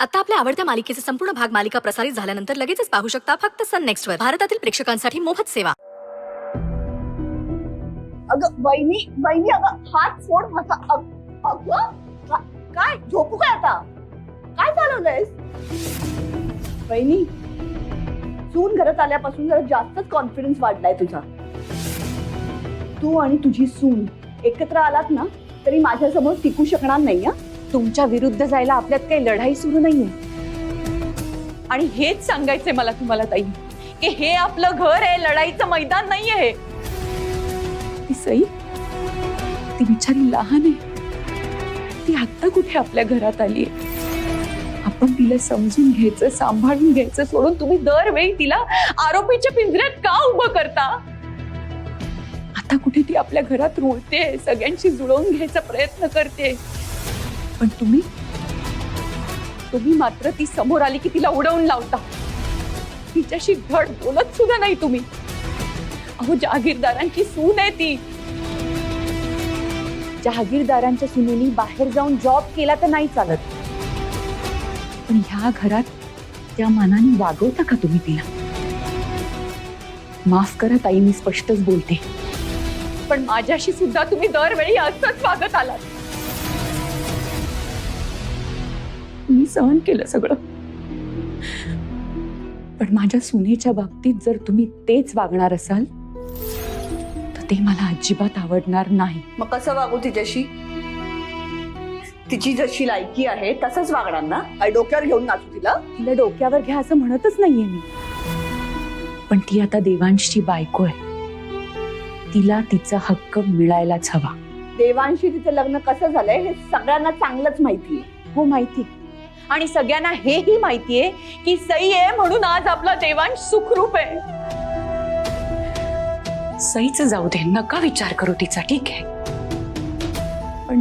आता आपल्या आवडत्या मालिकेचे संपूर्ण भाग मालिका प्रसारित झाल्यानंतर लगेचच पाहू शकता फक्त सन नेक्स्ट वर. भारतातील प्रेक्षकांसाठी मोफत सेवा. अगं वहिनी वहिनी अगं हात सोड माझा. अगं काय झोपू काय आता? काय चालवलंयस वहिनी? सून घरात आल्यापासून जरा जास्तच कॉन्फिडन्स वाढलाय तुझा. तू आणि तुझी सून एकत्र आलात ना तरी माझ्या समोर टिकू शकणार नाही. तुमच्या विरुद्ध जायला आपल्यात काही लढाई सुरू नाहीये. आणि हेच सांगायचंय मला तुम्हाला ताई की हे आपलं घर आहे, लढाईचं मैदान नाहीये. ती सई, ती बिचारी लहान आहे. ती आता कुठे आपल्या घरात आली. आपण तिला समजून घ्यायचं, सांभाळून घ्यायचं सोडून तुम्ही दरवेळी तिला आरोपीच्या पिंजऱ्यात का उभं करता? आता कुठे ती आपल्या घरात रुळते, सगळ्यांशी जुळवून घ्यायचा प्रयत्न करते. पण तुम्ही मात्र ती समोर आली की तिला उडवून लावता. तिच्याशी धड बोलत सुद्धा नाही तुम्ही. अहो, जहागीरदारांची सून आहे ती. जहागीरदारांच्या सुनेनी बाहेर जाऊन जॉब केला तर नाही चालत, पण ह्या घरात त्या मानाने वागवता का तुम्ही तिला? माफ करा ताई, मी स्पष्टच बोलते, पण माझ्याशी सुद्धा तुम्ही दरवेळी असंच वागत आलात. मी सहन केलं सगळं, पण माझ्या सुनेच्या बाबतीत जर तुम्ही तेच वागणार असाल तर ते मला अजिबात आवडणार नाही. मग कसं वागू तिच्याशी? तिची जशी लायकी आहे तसंच वागणार ना? काय डोक्यावर घेऊन नाचू तिला? तिला डोक्यावर घ्या असं म्हणतच नाहीये मी, पण ती आता देवांशची बायको आहे. तिला तिचा हक्क मिळायलाच हवा. देवांशी तिचं लग्न कसं झालंय हे सगळ्यांना चांगलंच माहितीये. हो, माहिती. आणि सगळ्यांना हेही माहितीये की सई आहे म्हणून आज आपला देवांश सुखरूप आहे. सईच जाऊ दे, नका विचार करू तिचा, ठीक आहे. पण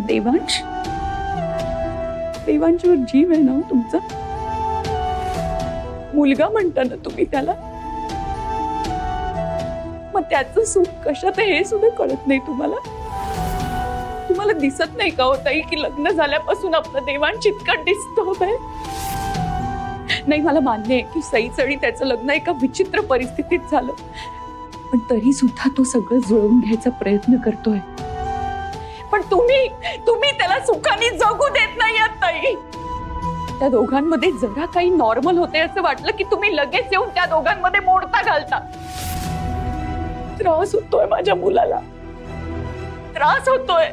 देवांशवर जीव आहे ना हो तुमचा. मुलगा म्हणता ना तुम्ही त्याला. मग त्याचं सुख कशात आहे हे सुद्धा कळत नाही तुम्हाला. तुम्हाला दिसत नाही का होताही की लग्न झाल्यापासून आपलं देवांश इतकं डिस्टर्ब आहे. नाही, मला मान्य आहे की सईच आणि त्याचं लग्न एका विचित्र परिस्थितीत झालं, पण तरी सुद्धा तो सगळं जुळवून घ्यायचा प्रयत्न करतोय. पण तुम्ही त्याला सुखाने जगू देत नाही आहात ताई. त्या दोघांमध्ये जरा काही नॉर्मल होते असं वाटलं की तुम्ही लगेच येऊन त्या दोघांमध्ये मोडता घालता. त्रास होतोय माझ्या मुलाला, त्रास होतोय.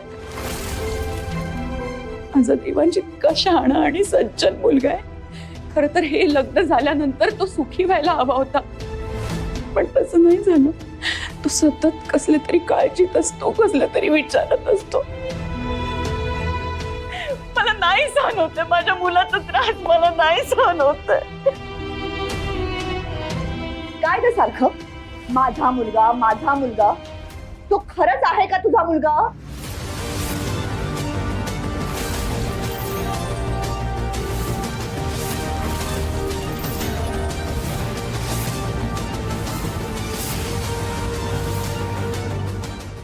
माझा देवांश इतका शहाणा आणि सज्जन मुलगा आहे. खरं तर हे लग्न झाल्यानंतर तो सुखी व्हायला हवा होता, पण तसं नाही झालं. तो सतत कसले तरी काळजीत असतो, कसल्या तरी विचारत असतो. मला नाही सहन होते माझ्या मुलाचा त्रास, मला नाही सहन होते. काय ग सारखं माझा मुलगा? तो खरंच आहे का तुझा मुलगा?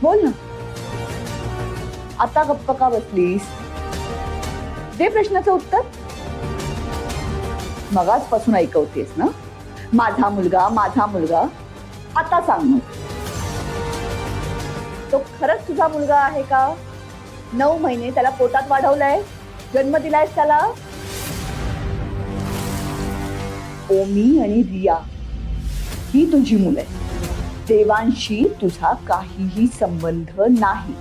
बोल ना, आता गप्प का बसलीस? दे प्रश्नाचं उत्तर. मगाचपासून ऐकवतेस ना, माझा मुलगा. आता सांग मग, तो खरंच तुझा मुलगा आहे का? 9 महिने त्याला पोटात वाढवलंय, जन्म दिलायस त्याला. ओमी आणि रिया ही तुझी मुलं आहे. देवांशी तुझा काहीही संबंध नाही.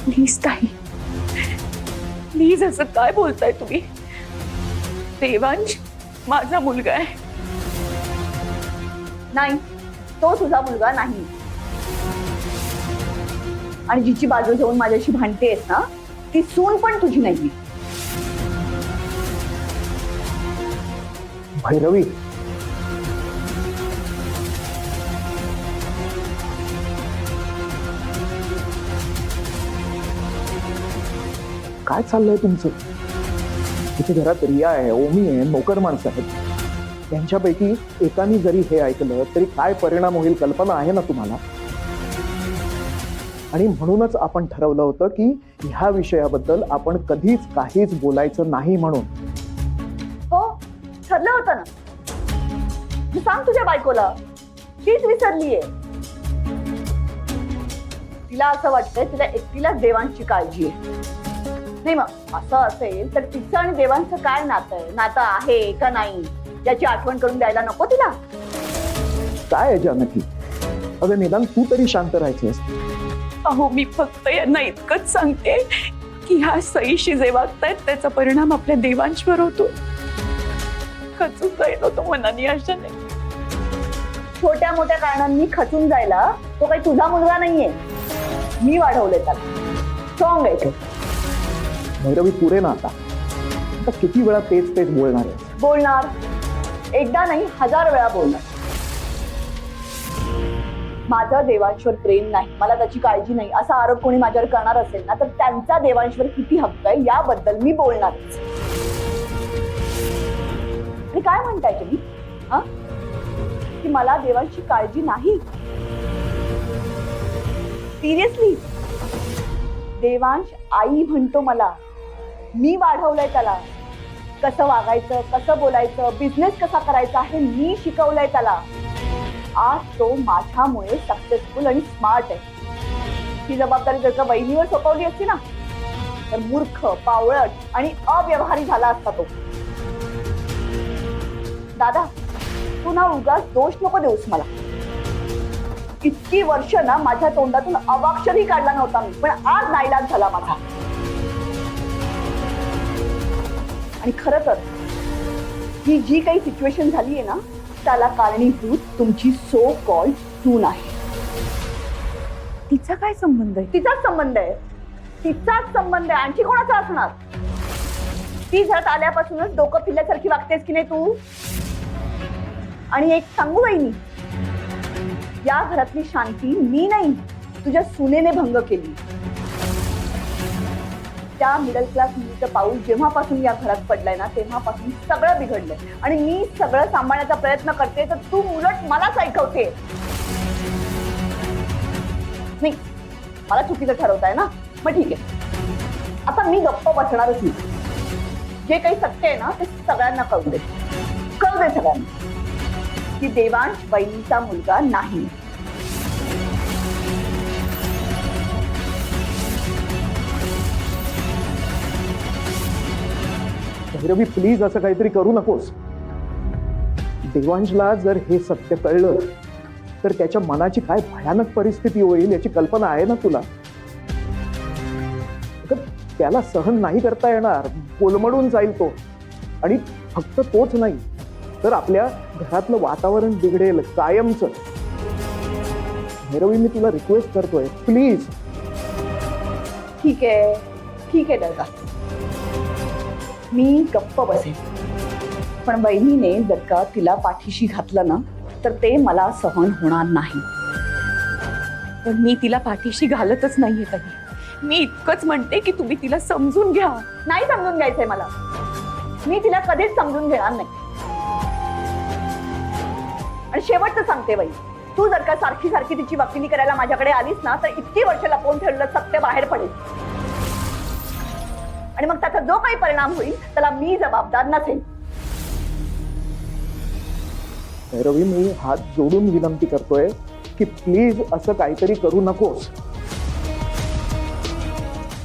प्लीज ताई, प्लीज असं काय बोलताय तुम्ही? देवांश माझा मुलगा आहे. नाही, तो तुझा मुलगा नाही. आणि जिची बाजू घेऊन माझ्याशी भांडतेस ना, ती सून पण तुझी नाही. भैरवी, काय चाललंय तुमचं? इथे घरात रिया आहे, ओमी आहे, नोकर माणसं आहेत. त्यांच्यापैकी एकाने जरी हे ऐकलं तरी काय परिणाम होईल कल्पना आहे ना तुम्हाला? आणि म्हणूनच आपण ठरवलं होतं की ह्या विषयाबद्दल आपण कधीच काहीच बोलायचं नाही म्हणून. हो ठरलं होतं ना. तू सांग तुझ्या बायकोला, तीच विसरलीये. तिला असं वाटतंय तिला एकटीला देवांची काळजी आहे. नाही मग असं असेल तर तिचं आणि देवांचं काय नातं आहे का नाही याची आठवण करून द्यायला नको तिला. काय आहे जानकी, अगं निदान तू तरी शांत राहायचंस. अहो मी फक्त यांना इतकंच सांगते की ह्या सईशी जे वागतायत त्याचा परिणाम आपल्या देवांशवर होतो. खचून जाईल होतो मनाने अशाने. छोट्या मोठ्या कारणांनी खचून जायला तो काही तुझा मुलगा नाहीये. मी वाढवलंय त्याला. स्ट्रॉंग आहे तो. भैरवी पुरे ना आता किती वेळा तेच तेच बोलणार आहे. बोलणार, एकदा नाही 1000 वेळा बोलणार. माझं देवांशवर प्रेम नाही, मला त्याची काळजी नाही असा आरोप कोणी माझ्यावर करणार असेल ना तर त्यांचा देवांशवर किती हक्क आहे याबद्दल मी बोलणारच. आणि काय म्हणताय तुम्ही हा की मला देवांची काळजी नाही? सिरियसली देवांश आई म्हणतो मला. मी वाढवलंय त्याला. कसं वागायचं, कसं बोलायचं, बिझनेस कसा करायचा हे मी शिकवलंय त्याला. आज तो माझ्यामुळे सक्सेसफुल आणि स्मार्ट आहे. ही जबाबदारी जर का वहिनीवर सोपवली असती ना तर मूर्ख, पावळट आणि अव्यवहारी झाला असता तो. दादा तू ना उगाच दोष नको देऊस मला. इतकी वर्ष ना माझ्या तोंडातून अवाक्षरही काढला नव्हता मी, पण आज नाईलाज झाला माझा. आणि खरं तर ही जी काही सिच्युएशन झालीये ना त्याला कारणीभूत तुमची सो कॉल्ड सून आहे. तिचा काय संबंध आहे? तिचाच संबंध आहे. तिचाच संबंध आहे. आणखी कोणाचा असणार? ती घरात आल्यापासूनच डोकं फिरल्यासारखी वागतेस की नाही तू? आणि एक सांगू वहिनी, या घरातली शांती मी नाही तुझ्या सुनेने भंग केली. त्या मिडल क्लास मुलीचं पाऊल जेव्हापासून या घरात पडलंय ना तेव्हापासून सगळं बिघडलंय. आणि मी सगळं सांभाळण्याचा प्रयत्न करते तर तू उलट मलाच ऐकवते. नाही मला चुकीचं ठरवताय ना, मग ठीक आहे. आता मी गप्प बसणारच नाही. जे काही सत्य आहे ना ते सगळ्यांना कळू दे सगळ्यांना की देवांश बहिणीचा मुलगा नाही. रवी प्लीज असं काहीतरी करू नकोस. देवांशला जर हे सत्य कळलं तर त्याच्या मनाची काय भयानक परिस्थिती होईल याची कल्पना आहे ना तुला? त्याला सहन नाही करता येणार, कोलमडून जाईल तो. आणि फक्त तोच नाही तर आपल्या घरातलं वातावरण बिघडेल कायमच. भैरवी मी तुला रिक्वेस्ट करतोय प्लीज. ठीक आहे दादा, मी गप्प बसेन. पण बहिणीने जर का तिला पाठीशी घातलं ना तर ते मला सहन होणार नाही. पण मी तिला पाठीशी घालतच नाहीये ताई. मी इतकंच म्हणते की तुम्ही तिला समजून घ्या. नाही समजून घ्यायचंय मला. मी तिला कधीच समजून घेणार नाही. आणि शेवटचं सांगते बाई, तू जर का सारखी सारखी तिची वकिली करायला माझ्याकडे आलीस ना तर इतकी वर्ष लपवून ठेवलेलं सत्य बाहेर पडेल. आणि मग त्याचा जो काही परिणाम होईल त्याला मी जबाबदार नसेल. भैरवी मी हात जोडून विनंती करतोय की प्लीज असं काहीतरी करू नकोस.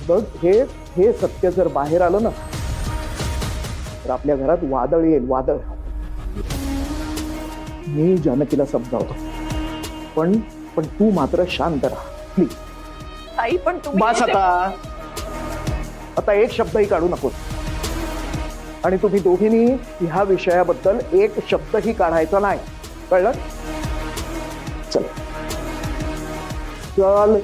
बघ हे सत्य जर बाहेर आलं ना तर आपल्या घरात वादळ येईल, वादळ. मी जानकीला समजावतो पण तू मात्र शांत राहा प्लीज. ताई पण तुम्ही बस आता एक शब्दही काढू नकोस. आणि तुम्ही दोघींनी ह्या विषयाबद्दल एक शब्दही काढायचा नाही, कळलं? चल चल.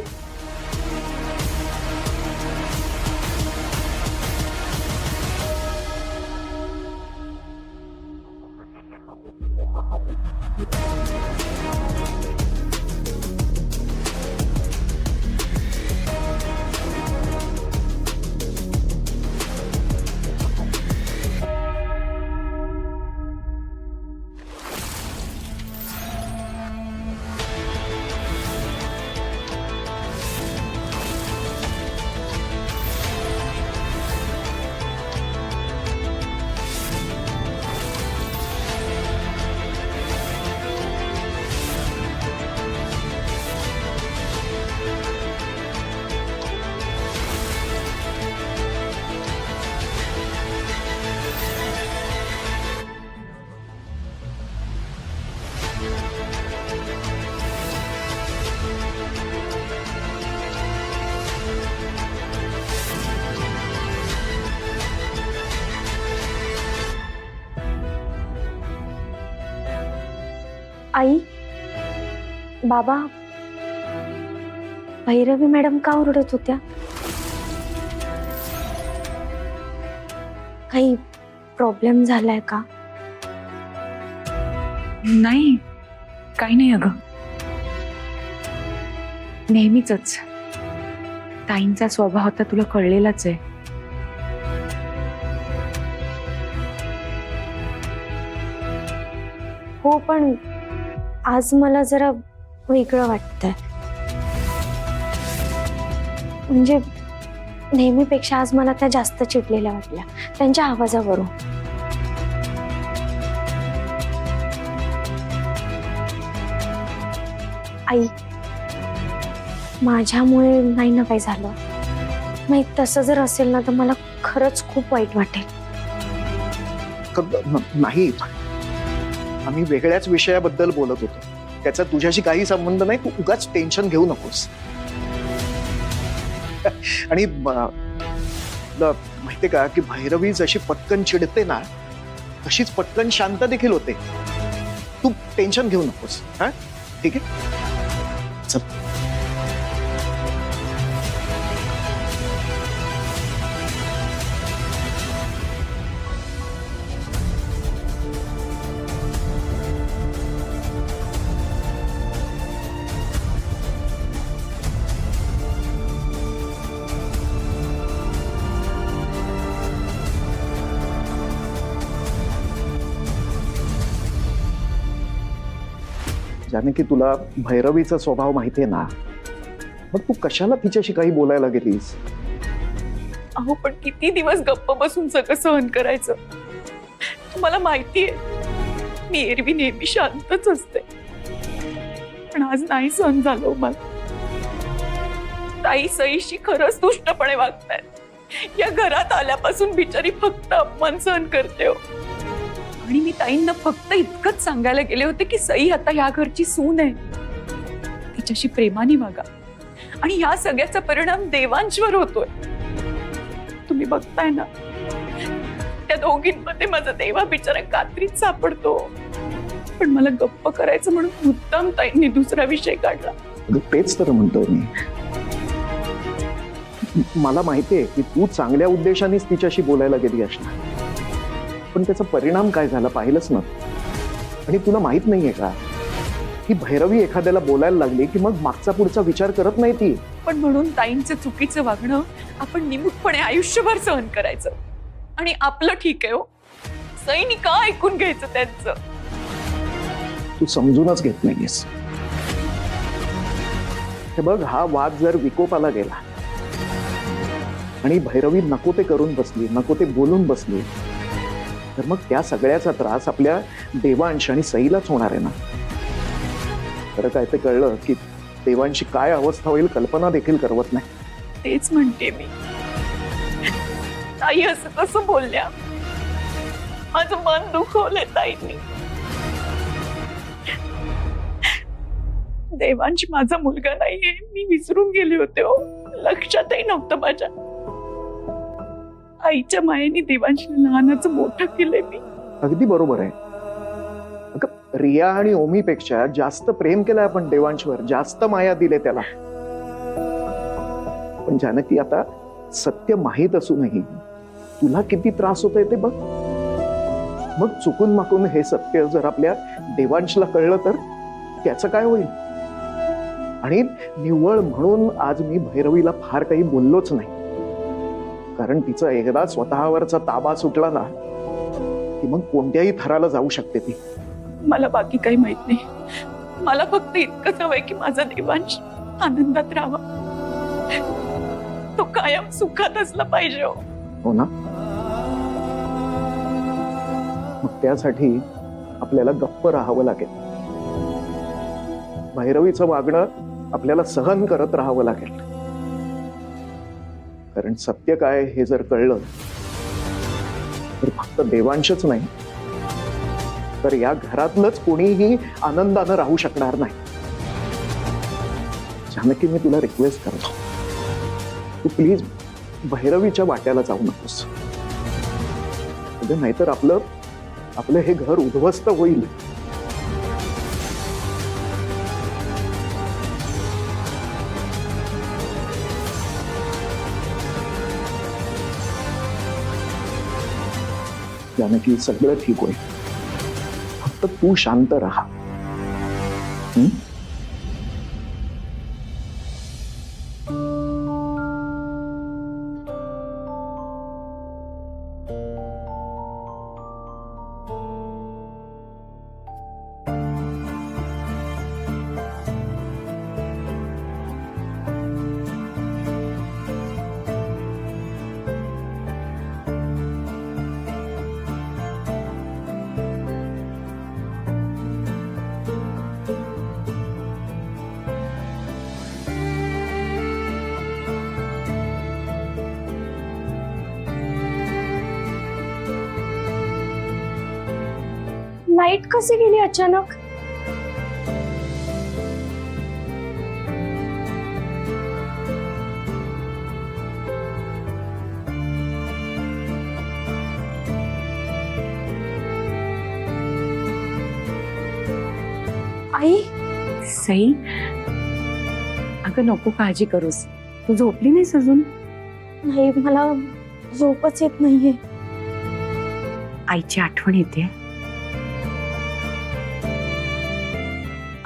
आई, बाबा, भैरवी मॅडम का ओरडत होत्या? काही प्रॉब्लेम झालाय का? नाही, काही नाही अगं. नेहमीच ताईंचा स्वभाव आता तुला कळलेलाच आहे. हो, पण आज मला जरा वेगळं वाटतंय. म्हणजे नेहमीपेक्षा आज मला त्या जास्त चिडलेल्या वाटल्या त्यांच्या आवाजावरून. आई, माझ्यामुळे नाही ना काही झालं. नाही, तसं जर असेल ना तर मला खरंच खूप वाईट वाटेल. नाही, आम्ही वेगळ्याच विषयाबद्दल बोलत होतो. त्याचा तुझ्याशी काही संबंध नाही. तू उगाच टेन्शन घेऊ नकोस. आणि माहितीये का की भैरवी जशी पटकन चिडते ना तशीच पटकन शांत देखील होते. तू टेन्शन घेऊ नकोस. हा, ठीक आहे, चल. जानकी, तुला भैरवीचा स्वभाव माहितीये ना, मग तू कशाला तिच्याशी काही बोलायला गेलीस? अहो, पण किती दिवस गप्प बसून सगळं सहन करायचं? तुम्हाला माहितीये, मी एरवी नेहमी शांतच असते, पण आज नाही सहन झालं मला. ताई सईशी खरंच दुष्टपणे वागतायत. या घरात आल्यापासून बिचारी फक्त अपमान सहन करते हो. आणि मी ताईंना फक्त इतकंच सांगायला गेले होते की सई आता या घरची सून आहे, तिच्याशी प्रेमाने वागा. आणि या सगळ्याचा परिणाम देवांशवर होतोय. तुम्ही बघताय ना, त्या दोघींमध्ये माझा देवा बिचारा कात्रीत सापडतो. पण मला गप्प करायचं म्हणून मुद्दाम ताईंनी दुसरा विषय काढला. तेच तर म्हणतोय मी. मला माहितीये की तू चांगल्या उद्देशानेच तिच्याशी बोलायला गेली असणार, पण त्याचा परिणाम काय झाला पाहिलंच ना. आणि तुला माहित नाहीये का की भैरवी एखाद्याला बोलायला लागली की मग मागचा पुढचा विचार करत नाही ती. पण म्हणून ताईंचं चुकीचं वागणं आपण निमूटपणे आयुष्यभर सहन करायचं. आणि आपलं ठीक आहे हो, सईनी का ऐकून घ्यायचं त्यांचं? तू समजूनच घेत नाहीयेस. हे बघ, हा वाद जर विकोपाला गेला आणि भैरवी नको ते करून बसली, नको ते बोलून बसली, तर मग त्या सगळ्याचा त्रास आपल्या देवांश आणि सईलाच होणार आहे ना. खरं काय ते कळलं की देवांशी काय अवस्था होईल कल्पना देखील करवत नाही. तेच म्हणते मी. ताई असं कसं बोलल्या? माझं मन दुखवलंय ताईंनी. देवांश माझा मुलगा नाहीये, मी विसरून गेले होते हो. लक्षातही नव्हतं माझ्या. आईच्या मायेने देवांशला लहानाचं मोठं केलंय मी. अगदी बरोबर आहे. अगं, रिया आणि ओमीपेक्षा जास्त प्रेम केलंय आपण देवांशवर, जास्त माया दिले त्याला. पण जानकी, आता सत्य माहीत असूनही तुला किती त्रास होतोय ते बघ. मग चुकून माकून हे सत्य जर आपल्या देवांशला कळलं तर त्याचं काय होईल? आणि निव्वळ म्हणून आज मी भैरवीला फार काही बोललोच नाही, कारण तिचं एकदा स्वतःवरचा ताबा सुटला ना की मग कोणत्याही थराला जाऊ शकते ती. मला बाकी काही माहित नाही. मला फक्त इतकंच हवंय की माझा देवांश आनंदात राहावा, तो कायम सुखात असला पाहिजे. हो ना. मग त्यासाठी आपल्याला गप्प राहावं लागेल. भैरवीचं वागणं आपल्याला सहन करत राहावं लागेल. कारण सत्य काय हे जर कळलं तर फक्त देवांशच नाही तर या घरातलंच कोणीही आनंदानं राहू शकणार नाही. जानकी, मी तुला रिक्वेस्ट करतो, तू प्लीज भैरवीच्या वाट्याला जाऊ नकोस. नाहीतर आपलं हे घर उद्ध्वस्त होईल. जानकी, सगळं ठीक होईल. फक्त तू शांत राहा. हं? लाईट कशी गेली अचानक? आई, सई, अगं नको काळजी करूस. तू झोपली नाहीस अजून? नाही, मला झोपच येत नाहीये. आईची आठवण येते.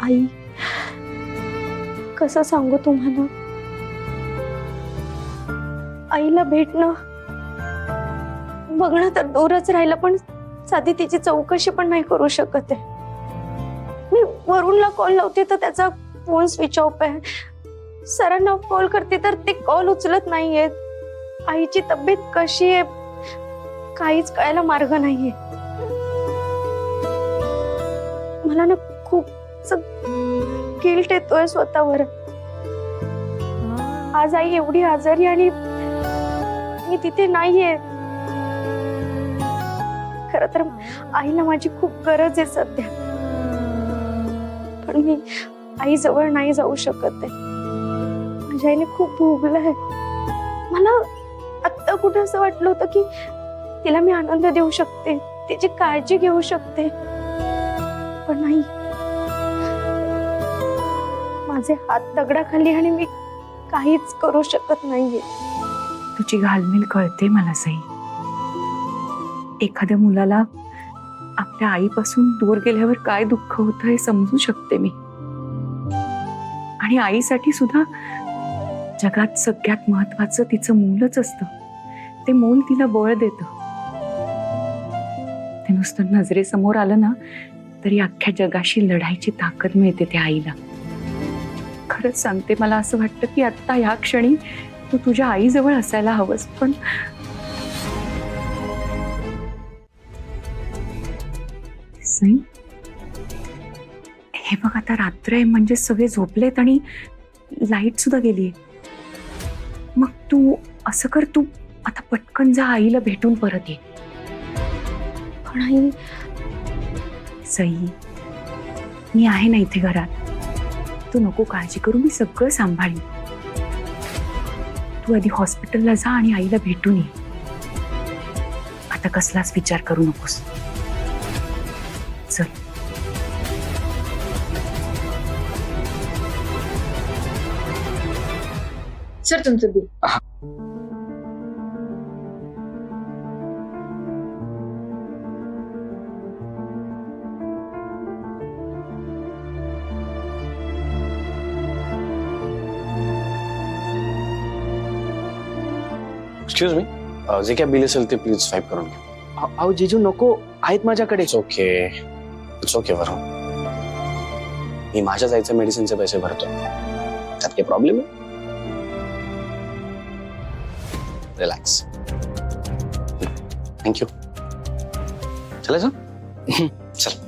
आई, कसं सांगू तुम्हाला? आईला भेटणं बघणं तर दूरच राहिलं, पण साधी तिची चौकशी पण नाही करू शकत आहे. मी वरुणला कॉल लावते तर त्याचा फोन स्विच ऑफ आहे. सरांना कॉल करते तर ते कॉल उचलत नाहीयेत. आईची तब्येत कशी आहे काहीच कळायला मार्ग नाहीये. मला ना खूप गिल्ट येतोय स्वतःवर. आज आई एवढी आजारी आणि मी तिथे नाहीये. खर तर आईला माझी खूप गरज आहे सध्या, पण मी आई जवळ नाही जाऊ शकत आहे. माझ्या आईने खूप भोगलंय. मला आत्ता कुठं असं वाटलं होतं की तिला मी आनंद देऊ शकते, तिची काळजी घेऊ शकते, पण नाही. माझे हात दगडाखाली आणि मी काहीच करू शकत नाहीये. तुझी घालमेल कळते मला सई. एखाद्या मुलाला आपल्या आईपासून दूर गेल्यावर काय दुःख होतं हे समजू शकते मी. आणि आईसाठी सुद्धा जगात सगळ्यात महत्वाचं तिचं मूलच असतं. ते मूल तिला बळ देतं. ते नुसतं नजरेसमोर आलं ना तरी अख्ख्या जगाशी लढायची ताकद मिळते त्या आईला. खरंच सांगते, मला असं वाटतं की आता ह्या क्षणी तू तुझ्या आईजवळ असायला हवंस. पण सई, हे बघ आता रात्र आहे, म्हणजे सगळे झोपलेत आणि लाईट सुद्धा गेलीये. मग तू असं कर, तू आता पटकन जा, आईला भेटून परत ये. पण आई, सई, मी आहे ना इथे घरात. तू नको काळजी करू, मी सगळं सांभाळीन. तू आधी हॉस्पिटलला जा आणि आईला भेटून ये. आता कसलाच विचार करू नकोस. चल. सर, तुमचं बिल. एक्सक्यूज मी, जे काय बिल असेल ते प्लीज स्वाईप करून घ्या. अहो जिजू नको, आहेत माझ्याकडे. इट्स ओके वरून. मी माझ्या जायचं मेडिसिनचे पैसे भरतो, त्यात काही प्रॉब्लेम आहे? रिलॅक्स. थँक्यू. चलायचं? चल.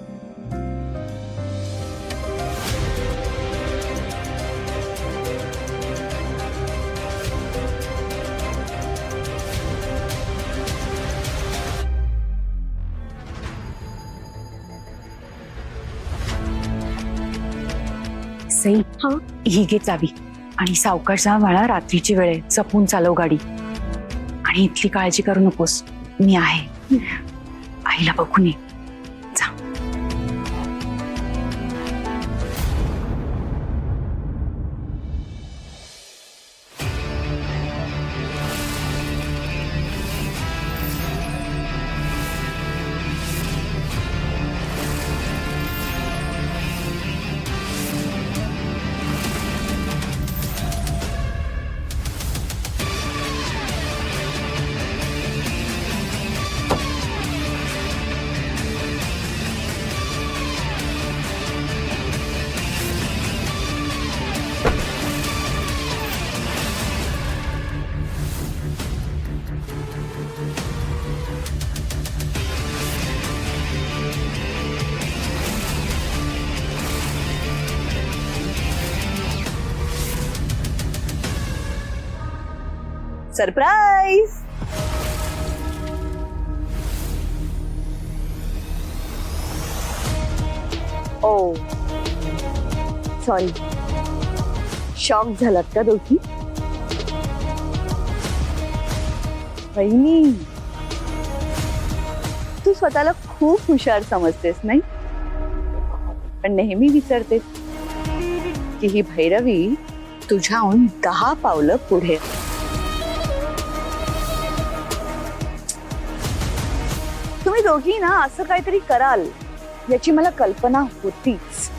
सई, ही घे चावी आणि सावकाश जा बाळा. रात्रीची वेळ आहे, जपून चालव गाडी. आणि इथली काळजी करू नकोस, मी आहे. आईला बघून ये. जा. सरप्राईज. ओ सॉरी, शॉक झालात का दोघी? वहिनी, तू स्वतःला खूप हुशार समजतेस नाही, पण नेहमी विचारतेस की ही भैरवी तुझ्याहून 10 पावलं पुढे. तुम्ही दोघी ना असं काहीतरी कराल याची मला कल्पना होतीच.